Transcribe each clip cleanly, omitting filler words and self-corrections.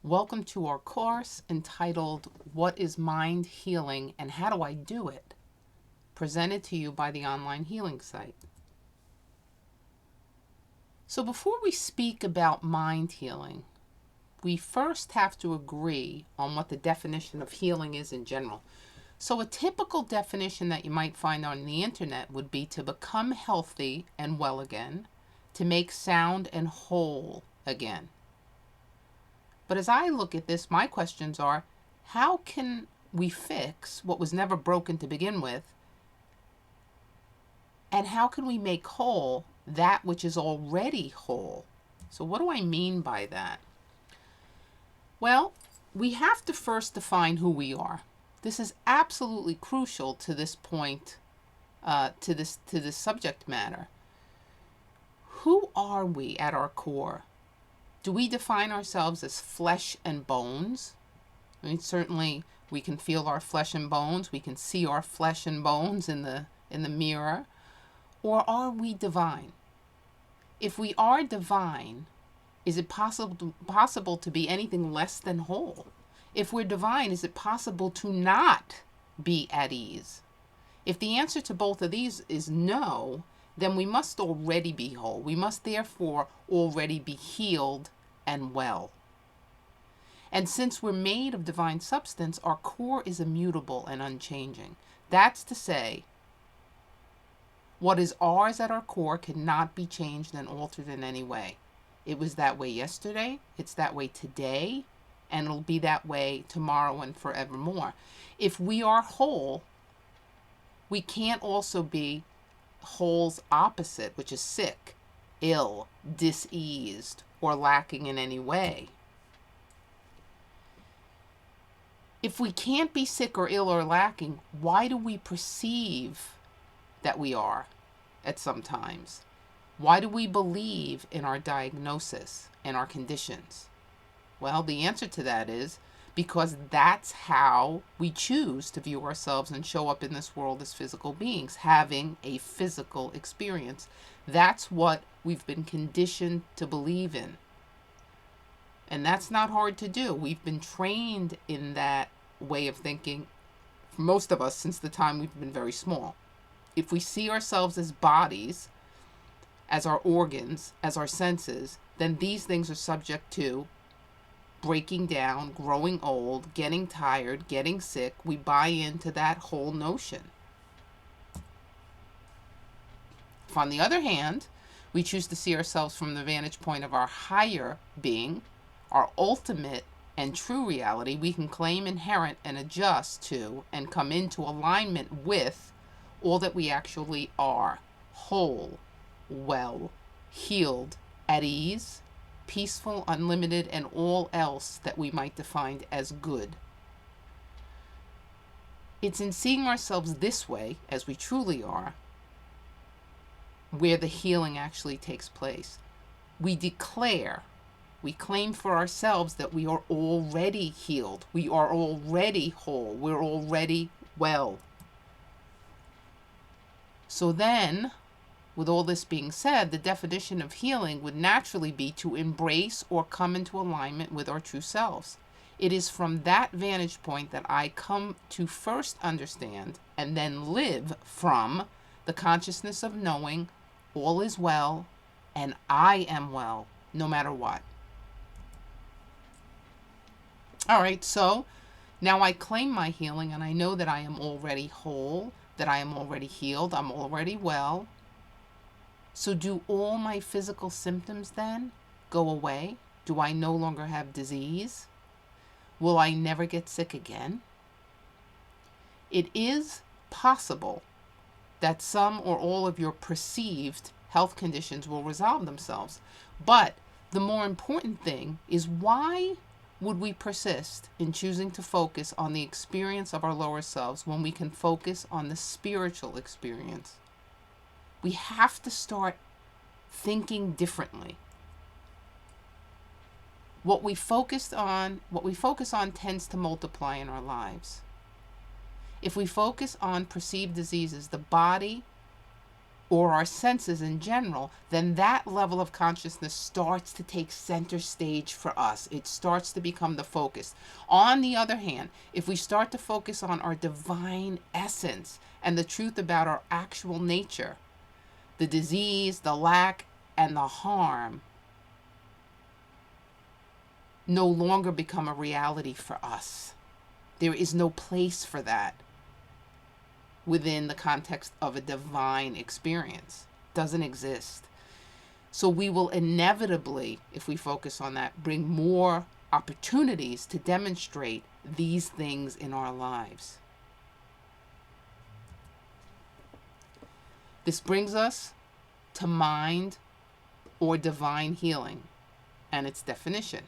Welcome to our course entitled What is Mind Healing and How Do I Do It? Presented to you by the online healing site. So before we speak about mind healing, we first have to agree on what the definition of healing is in general. So a typical definition that you might find on the internet would be to become healthy and well again, to make sound and whole again. But as I look at this, my questions are, how can we fix what was never broken to begin with? And how can we make whole that which is already whole? So what do I mean by that? Well, we have to first define who we are. This is absolutely crucial to this point, to this subject matter. Who are we at our core? Do we define ourselves as flesh and bones? I mean, certainly we can feel our flesh and bones. We can see our flesh and bones in the mirror. Or are we divine? If we are divine, is it possible to be anything less than whole? If we're divine, is it possible to not be at ease? If the answer to both of these is no, then we must already be whole. We must therefore already be healed and well. And since we're made of divine substance, our core is immutable and unchanging. That's to say, what is ours at our core cannot be changed and altered in any way. It was that way yesterday, it's that way today, and it'll be that way tomorrow and forevermore. If we are whole, we can't also be whole's opposite, which is sick, ill, diseased, or lacking in any way. If we can't be sick or ill or lacking, why do we perceive that we are at some times? Why do we believe in our diagnosis and our conditions? Well, the answer to that is because that's how we choose to view ourselves and show up in this world as physical beings, having a physical experience. That's what we've been conditioned to believe in. And that's not hard to do. We've been trained in that way of thinking, for most of us, since the time we've been very small. If we see ourselves as bodies, as our organs, as our senses, then these things are subject to breaking down, growing old, getting tired, getting sick. We buy into that whole notion. If, on the other hand, we choose to see ourselves from the vantage point of our higher being, our ultimate and true reality, we can claim, inherit, and adjust to, and come into alignment with all that we actually are: whole, well, healed, at ease, peaceful, unlimited, and all else that we might define as good. It's in seeing ourselves this way, as we truly are, where the healing actually takes place. We claim for ourselves that we are already healed. We are already whole. We're already well. So then, with all this being said, the definition of healing would naturally be to embrace or come into alignment with our true selves. It is from that vantage point that I come to first understand and then live from the consciousness of knowing all is well and I am well, no matter what. All right, so now I claim my healing and I know that I am already whole, that I am already healed, I'm already well. So do all my physical symptoms then go away? Do I no longer have disease? Will I never get sick again? It is possible that some or all of your perceived health conditions will resolve themselves. But the more important thing is, why would we persist in choosing to focus on the experience of our lower selves when we can focus on the spiritual experience? We have to start thinking differently. What we focus on tends to multiply in our lives. If we focus on perceived diseases, the body or our senses in general, then that level of consciousness starts to take center stage for us. It starts to become the focus. On the other hand, if we start to focus on our divine essence and the truth about our actual nature, the disease, the lack, and the harm no longer become a reality for us. There is no place for that within the context of a divine experience. Doesn't exist. So we will inevitably, if we focus on that, bring more opportunities to demonstrate these things in our lives. This brings us to mind or divine healing and its definition.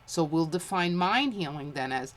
So we'll define mind healing then as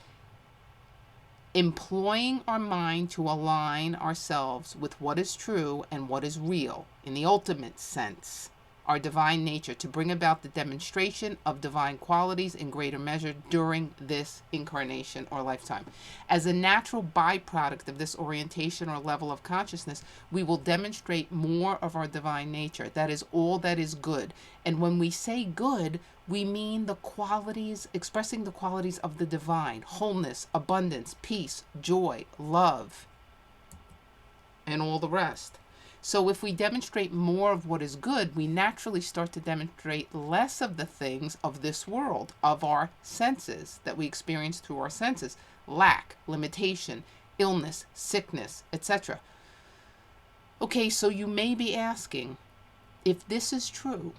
employing our mind to align ourselves with what is true and what is real in the ultimate sense, our divine nature, to bring about the demonstration of divine qualities in greater measure during this incarnation or lifetime. As a natural byproduct of this orientation or level of consciousness, we will demonstrate more of our divine nature. That is all that is good. And when we say good, we mean the qualities, expressing the qualities of the divine: wholeness, abundance, peace, joy, love, and all the rest. So if we demonstrate more of what is good, we naturally start to demonstrate less of the things of this world, of our senses, that we experience through our senses: lack, limitation, illness, sickness, etc. Okay, so you may be asking, if this is true,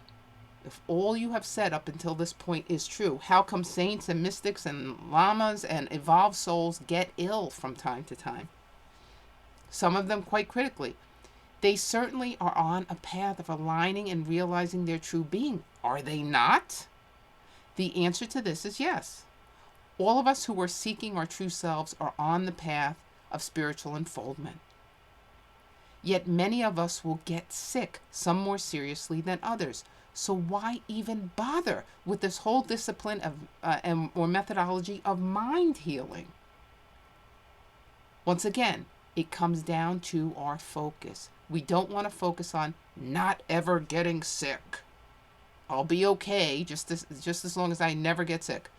if all you have said up until this point is true, how come saints and mystics and lamas and evolved souls get ill from time to time? Some of them quite critically. They certainly are on a path of aligning and realizing their true being. Are they not? The answer to this is yes. All of us who are seeking our true selves are on the path of spiritual unfoldment. Yet many of us will get sick, some more seriously than others. So why even bother with this whole discipline of or methodology of mind healing? Once again, it comes down to our focus. We don't want to focus on not ever getting sick. I'll be okay just as long as I never get sick.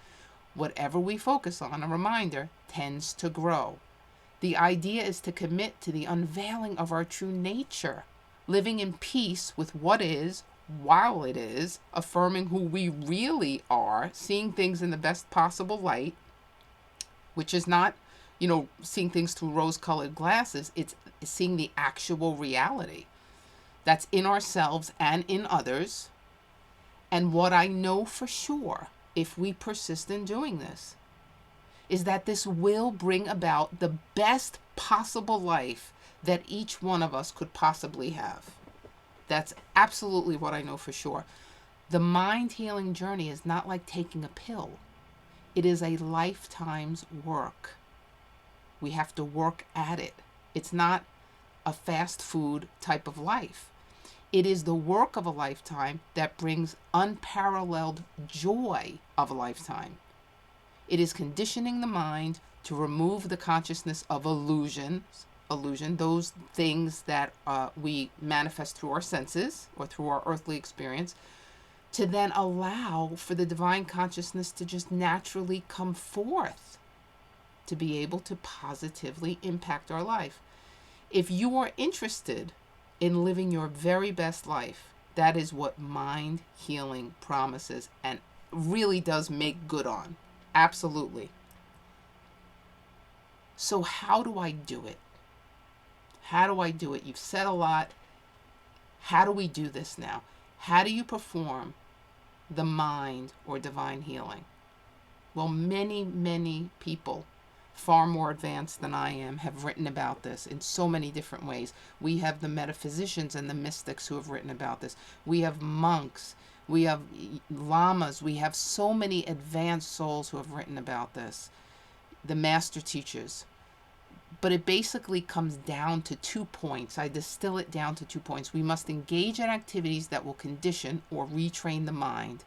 Whatever we focus on, a reminder, tends to grow. The idea is to commit to the unveiling of our true nature, living in peace with what is, while it is, affirming who we really are, seeing things in the best possible light, which is not, seeing things through rose-colored glasses. It's seeing the actual reality that's in ourselves and in others. And what I know for sure, if we persist in doing this, is that this will bring about the best possible life that each one of us could possibly have. That's absolutely what I know for sure. The mind healing journey is not like taking a pill. It is a lifetime's work. We have to work at it. It's not a fast food type of life. It is the work of a lifetime that brings unparalleled joy of a lifetime. It is conditioning the mind to remove the consciousness of illusion, those things that we manifest through our senses or through our earthly experience, to then allow for the divine consciousness to just naturally come forth, to be able to positively impact our life. If you are interested in living your very best life, that is what mind healing promises and really does make good on. Absolutely. So how do I do it? How do I do it? You've said a lot. How do we do this now? How do you perform the mind or divine healing? Well, many, many people, far more advanced than I am, have written about this in so many different ways. We have the metaphysicians and the mystics who have written about this. We have monks. We have lamas. We have so many advanced souls who have written about this. The master teachers. But it basically comes down to 2 points. I distill it down to 2 points. We must engage in activities that will condition or retrain the mind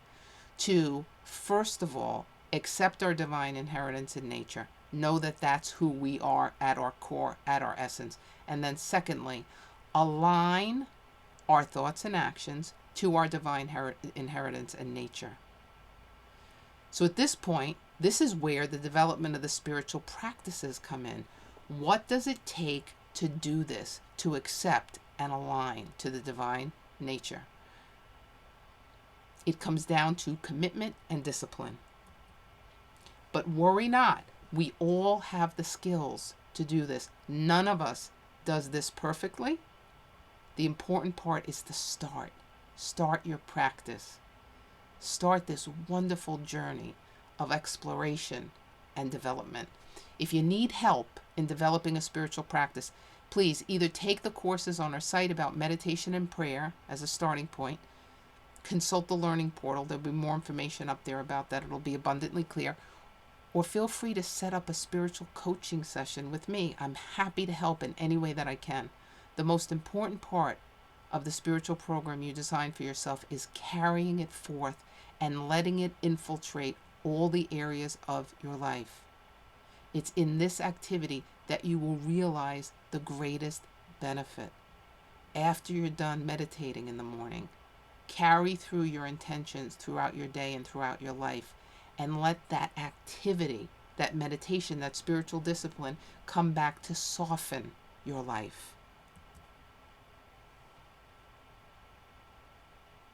to, first of all, accept our divine inheritance in nature. Know that that's who we are at our core, at our essence. And then secondly, align our thoughts and actions to our divine inheritance and nature. So at this point, this is where the development of the spiritual practices come in. What does it take to do this, to accept and align to the divine nature? It comes down to commitment and discipline. But worry not, we all have the skills to do this. None of us does this perfectly. The important part is to start. Start your practice. Start this wonderful journey of exploration and development. If you need help in developing a spiritual practice, please either take the courses on our site about meditation and prayer as a starting point, consult the learning portal, there'll be more information up there about that, it'll be abundantly clear, or feel free to set up a spiritual coaching session with me. I'm happy to help in any way that I can. The most important part of the spiritual program you design for yourself is carrying it forth and letting it infiltrate all the areas of your life. It's in this activity that you will realize the greatest benefit. After you're done meditating in the morning, carry through your intentions throughout your day and throughout your life, and let that activity, that meditation, that spiritual discipline come back to soften your life.